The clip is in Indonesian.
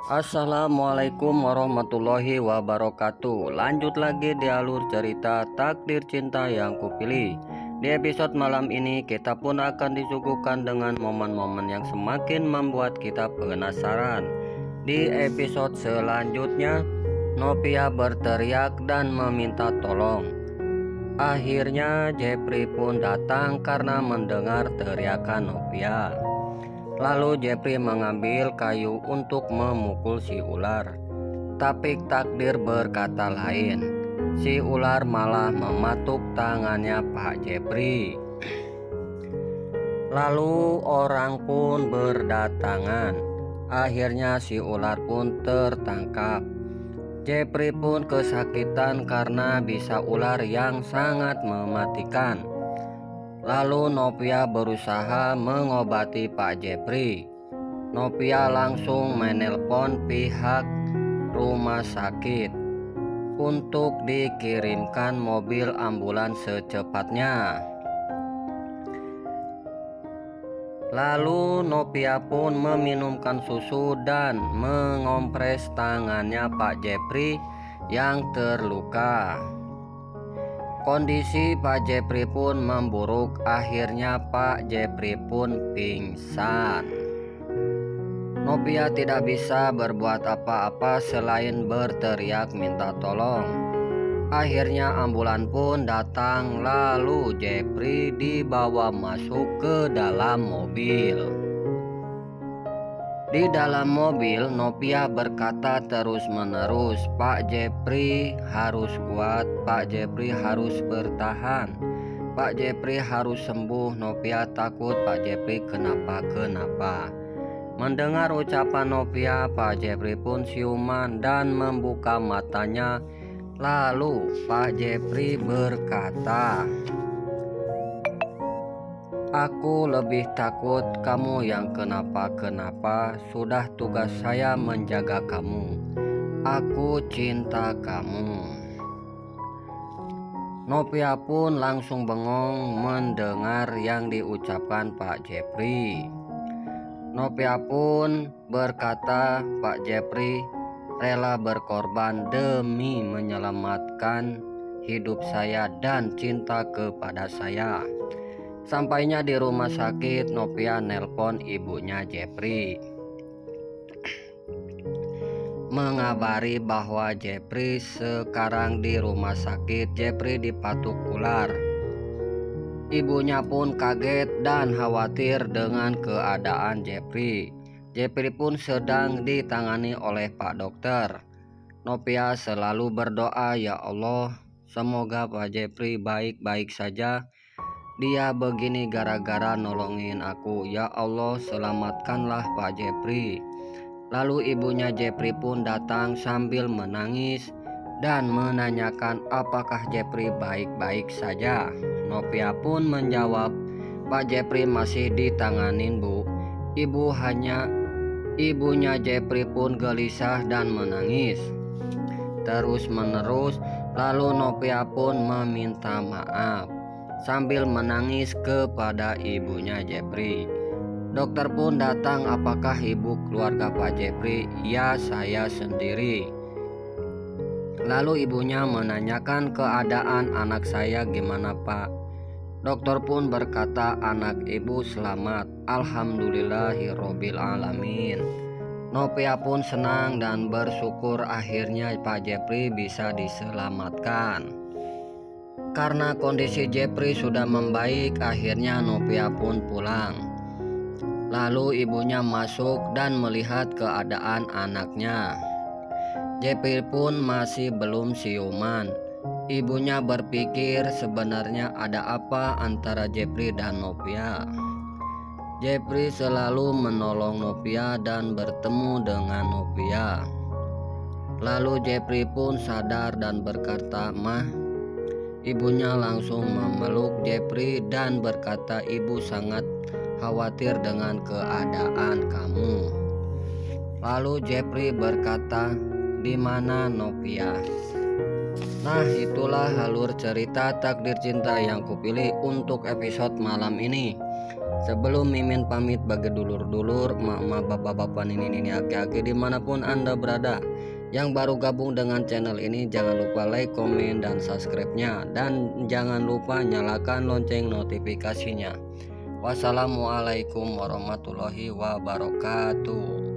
Assalamualaikum warahmatullahi wabarakatuh. Lanjut lagi di alur cerita takdir cinta yang kupilih. Di episode malam ini kita pun akan disuguhkan dengan momen-momen yang semakin membuat kita penasaran. Di episode selanjutnya, Novia berteriak dan meminta tolong. Akhirnya Jeffrey pun datang karena mendengar teriakan Novia. Lalu Jeffrey mengambil kayu untuk memukul si ular. Tapi takdir berkata lain. Si ular malah mematuk tangannya Pak Jeffrey. Lalu orang pun berdatangan. Akhirnya si ular pun tertangkap. Jeffrey pun kesakitan karena bisa ular yang sangat mematikan. Lalu Novia berusaha mengobati Pak Jeffrey. Novia langsung menelpon pihak rumah sakit untuk dikirimkan mobil ambulans secepatnya. Lalu Novia pun meminumkan susu dan mengompres tangannya Pak Jeffrey yang terluka. Kondisi Pak Jeffrey pun memburuk, akhirnya Pak Jeffrey pun pingsan. Novia tidak bisa berbuat apa-apa selain berteriak minta tolong. Akhirnya ambulan pun datang, lalu Jeffrey dibawa masuk ke dalam mobil. Di dalam mobil, Novia berkata terus-menerus, "Pak Jeffrey harus kuat, Pak Jeffrey harus bertahan, Pak Jeffrey harus sembuh." Novia takut Pak Jeffrey kenapa-kenapa. Mendengar ucapan Novia, Pak Jeffrey pun siuman dan membuka matanya. Lalu Pak Jeffrey berkata, "Aku lebih takut kamu yang kenapa-kenapa. Sudah tugas saya menjaga kamu. Aku cinta kamu." Novia pun langsung bengong mendengar yang diucapkan Pak Jeffrey. Novia pun berkata, "Pak Jeffrey rela berkorban demi menyelamatkan hidup saya dan cinta kepada saya." Sampainya di rumah sakit, Novia nelpon ibunya Jeffrey, mengabari bahwa Jeffrey sekarang di rumah sakit. Jeffrey dipatuk ular. Ibunya pun kaget dan khawatir dengan keadaan Jeffrey. Jeffrey pun sedang ditangani oleh Pak Dokter. Novia selalu berdoa, "Ya Allah, semoga Pak Jeffrey baik-baik saja. Dia begini gara-gara nolongin aku. Ya Allah, selamatkanlah Pak Jeffrey." Lalu ibunya Jeffrey pun datang sambil menangis dan menanyakan apakah Jeffrey baik-baik saja. Novia pun menjawab, "Pak Jeffrey masih ditanganin, Bu." Ibunya Jeffrey pun gelisah dan menangis terus-menerus. Lalu Novia pun meminta maaf sambil menangis kepada ibunya Jeffrey. Dokter pun datang. "Apakah ibu keluarga Pak Jeffrey?" "Ya, saya sendiri." Lalu ibunya menanyakan keadaan anak saya gimana, Pak. Dokter pun berkata, "Anak ibu selamat, alhamdulillahirobbil alamin." Novia pun senang dan bersyukur akhirnya Pak Jeffrey bisa diselamatkan. Karena kondisi Jeffrey sudah membaik, akhirnya Novia pun pulang. Lalu ibunya masuk dan melihat keadaan anaknya. Jeffrey pun masih belum siuman. Ibunya berpikir sebenarnya ada apa antara Jeffrey dan Novia. Jeffrey selalu menolong Novia dan bertemu dengan Novia. Lalu Jeffrey pun sadar dan berkata, "Mah." Ibunya langsung memeluk Jeffrey dan berkata, "Ibu sangat khawatir dengan keadaan kamu." Lalu Jeffrey berkata, "Di mana Novia?" Nah, itulah alur cerita takdir cinta yang kupilih untuk episode malam ini. Sebelum Mimin pamit bagi dulur-dulur, emak-emak, bapak-bapak, nini-nini, aki-aki dimanapun Anda berada, yang baru gabung dengan channel ini jangan lupa like, komen, dan subscribe-nya, dan jangan lupa nyalakan lonceng notifikasinya. Wassalamualaikum warahmatullahi wabarakatuh.